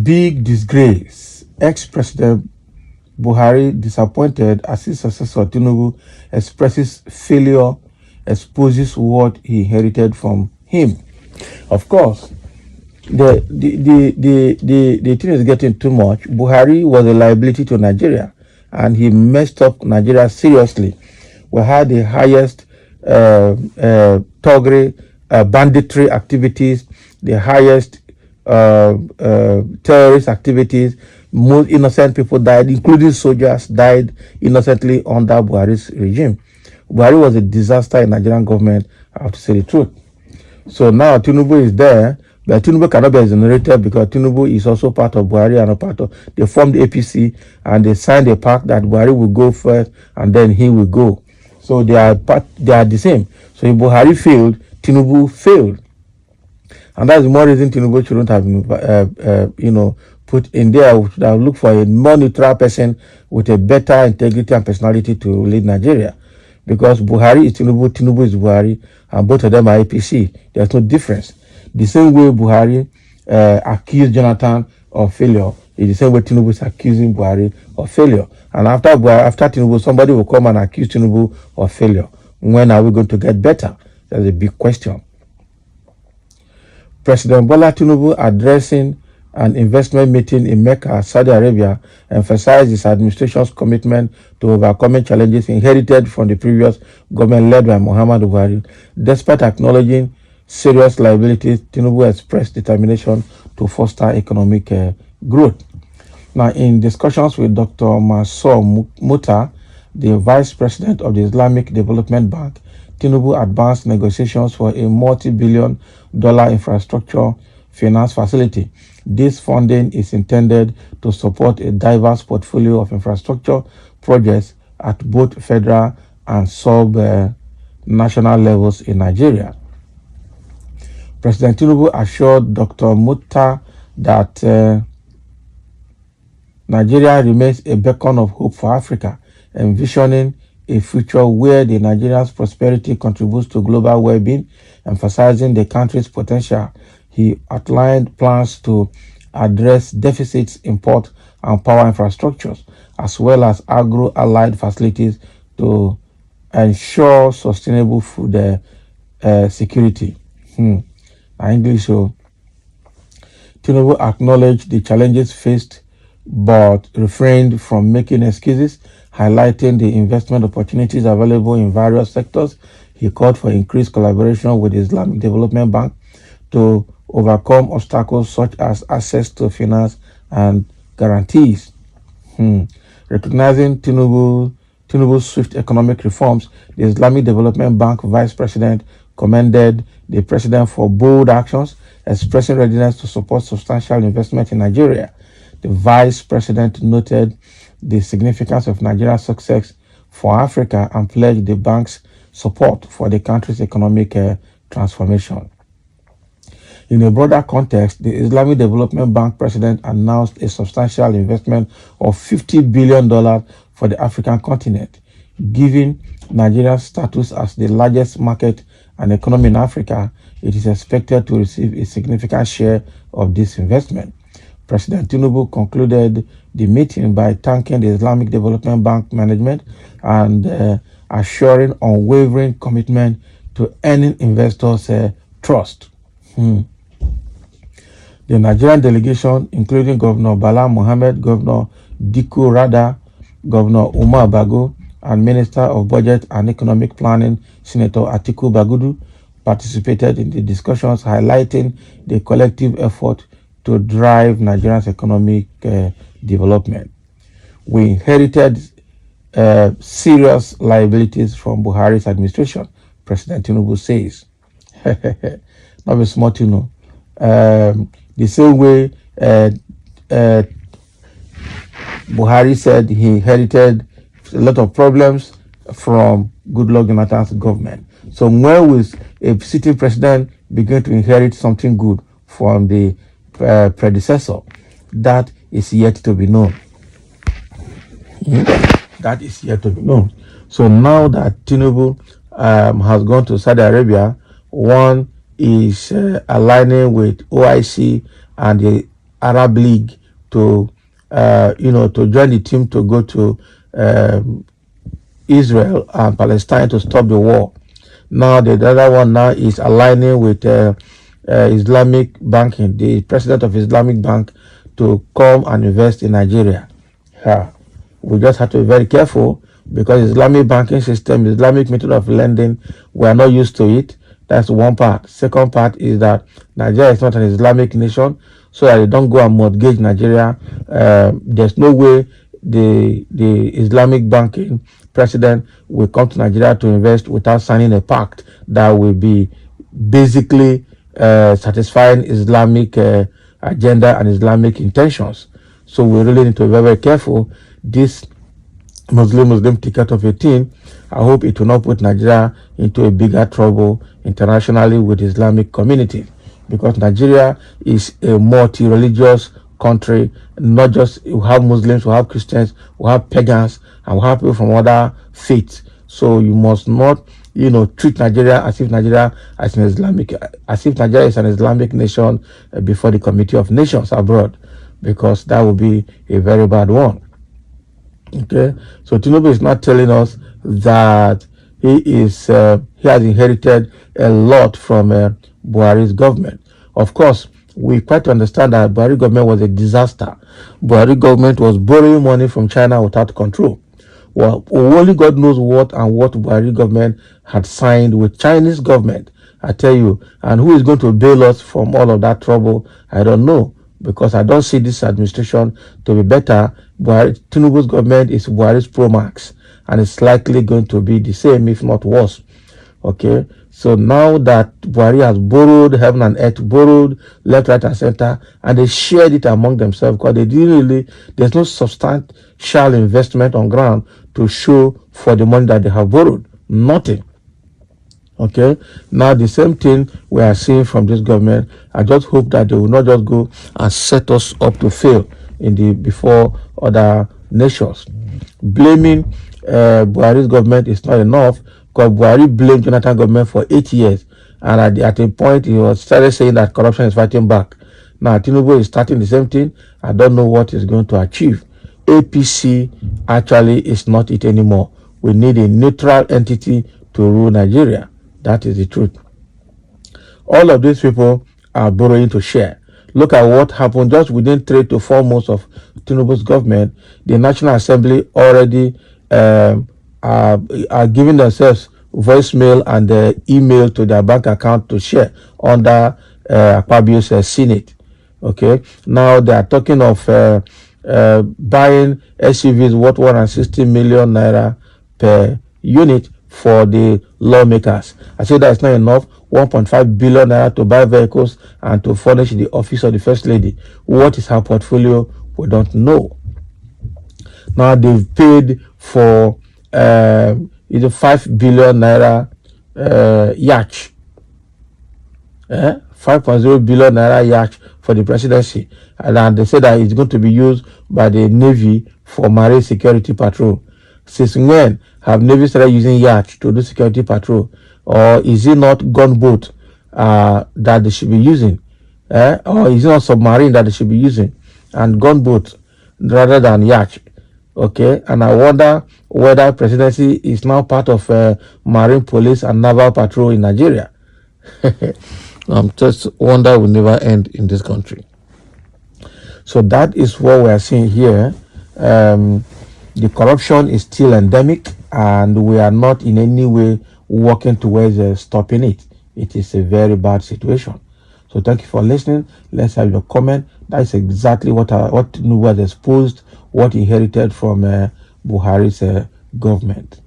Big disgrace. Ex-President Buhari, disappointed as his successor Tinubu expresses failure, exposes what he inherited from him. Of course, the thing is getting too much. Buhari was a liability to Nigeria, and he messed up Nigeria seriously. We had the highest thuggery, banditry activities, the highest terrorist activities. Most innocent people died, including soldiers died innocently under Buhari's regime. Buhari was a disaster in Nigerian government, I have to say the truth. So now Tinubu is there, but Tinubu cannot be exonerated because Tinubu is also part of Buhari and a part of. They formed the APC and they signed a pact that Buhari will go first and then he will go. So they are the same. So if Buhari failed, Tinubu failed, and that's the more reason Tinubu shouldn't have been, put in there. We should have looked for a more neutral person with a better integrity and personality to lead Nigeria. Because Buhari is Tinubu, Tinubu is Buhari, and both of them are APC. There's no difference. The same way Buhari accused Jonathan of failure is the same way Tinubu is accusing Buhari of failure. And after Tinubu, somebody will come and accuse Tinubu of failure. When are we going to get better? That's a big question. President Bola Tinubu, addressing an investment meeting in Mecca, Saudi Arabia, emphasized his administration's commitment to overcoming challenges inherited from the previous government led by Muhammadu Buhari. Despite acknowledging serious liabilities, Tinubu expressed determination to foster economic growth. Now, in discussions with Dr. Mansour Muta, the Vice President of the Islamic Development Bank, Tinubu advanced negotiations for a multi-billion-dollar infrastructure finance facility. This funding is intended to support a diverse portfolio of infrastructure projects at both federal and sub-national levels in Nigeria. President Tinubu assured Dr. Mutta that Nigeria remains a beacon of hope for Africa, envisioning a future where the Nigerians' prosperity contributes to global well-being, emphasizing the country's potential. He outlined plans to address deficits in port and power infrastructures, as well as agro-allied facilities to ensure sustainable food security. English. So, Tinubu acknowledged the challenges faced, but refrained from making excuses, highlighting the investment opportunities available in various sectors. He called for increased collaboration with the Islamic Development Bank to overcome obstacles such as access to finance and guarantees. Recognizing Tinubu's swift economic reforms, the Islamic Development Bank Vice President commended the President for bold actions, expressing readiness to support substantial investment in Nigeria. The Vice President noted the significance of Nigeria's success for Africa and pledged the bank's support for the country's economic transformation. In a broader context, the Islamic Development Bank president announced a substantial investment of $50 billion for the African continent. Given Nigeria's status as the largest market and economy in Africa, it is expected to receive a significant share of this investment. President Tinubu concluded the meeting by thanking the Islamic Development Bank management and assuring unwavering commitment to earning investors' trust. The Nigerian delegation, including Governor Bala Mohammed, Governor Dikko Rada, Governor Umar Bago, and Minister of Budget and Economic Planning, Senator Atiku Bagudu, participated in the discussions, highlighting the collective effort to drive Nigeria's economic development. We inherited serious liabilities from Buhari's administration, President Tinubu says. Not a small thing, the same way Buhari said he inherited a lot of problems from Goodluck Jonathan's government. So when will a sitting president begin to inherit something good from the predecessor? That is yet to be known. That is yet to be known. So now that Tinubu has gone to Saudi Arabia, one is aligning with OIC and the Arab League to, to join the team to go to Israel and Palestine to stop the war. Now the other one now is aligning with Islamic banking, the president of Islamic Bank, to come and invest in Nigeria. Yeah. We just have to be very careful because Islamic banking system, Islamic method of lending, we are not used to it. That's one part. Second part is that Nigeria is not an Islamic nation, so that they don't go and mortgage Nigeria. There's no way the Islamic banking president will come to Nigeria to invest without signing a pact that will be basically satisfying Islamic agenda and Islamic intentions. So we really need to be very, very careful. This Muslim ticket of 18, I hope it will not put Nigeria into a bigger trouble internationally with Islamic community, because Nigeria is a multi-religious country. Not just we have Muslims, we have Christians, we have pagans, and we have people from other faiths. So you must not, treat Nigeria as if Nigeria is an Islamic nation before the Committee of Nations abroad, because that would be a very bad one. Okay, so Tinubu is not telling us that he has inherited a lot from Buhari's government. Of course, we quite understand that Buhari government was a disaster. Buhari government was borrowing money from China without control. Well, only God knows what Buhari government had signed with Chinese government, I tell you. And who is going to bail us from all of that trouble, I don't know, because I don't see this administration to be better. Tinubu's government is Buhari's Pro Max, and it's likely going to be the same, if not worse. Okay, so now that Buhari has borrowed heaven and earth, borrowed left, right, and center, and they shared it among themselves, because they didn't really, there's no substantial investment on ground to show for the money that they have borrowed. Nothing. Okay, now the same thing we are seeing from this government. I just hope that they will not just go and set us up to fail before other nations. Blaming Buhari's government is not enough, because Buhari blamed Jonathan government for 8 years, and at a point he was started saying that corruption is fighting back. Now Tinubu is starting the same thing. I don't know what he's going to achieve. APC actually is not it anymore. We need a neutral entity to rule Nigeria. That is the truth. All of these people are borrowing to share. Look at what happened just within 3 to 4 months of Tinubu's government. The National Assembly already are giving themselves voicemail and email to their bank account to share under Akpabio's Senate. Okay, now they are talking of buying SUVs worth 160 million naira per unit for the lawmakers. I say that it's not enough. 1.5 billion naira to buy vehicles and to furnish the office of the First Lady. What is her portfolio? We don't know. Now they've paid for either 5 billion naira yacht, 5.0 billion naira yacht for the presidency, and they say that it's going to be used by the Navy for marine security patrol. Since when have Navy started using yacht to do security patrol? Or is it not gunboat that they should be using? Or is it not submarine that they should be using? And gunboat rather than yacht. Okay, and I wonder whether presidency is now part of marine police and naval patrol in Nigeria. Just wonder will never end in this country. So that is what we are seeing here. The corruption is still endemic, and we are not in any way working towards stopping it. It is a very bad situation. So thank you for listening. Let's have your comment. That is exactly what Nuhu has exposed, what he inherited from Buhari's government.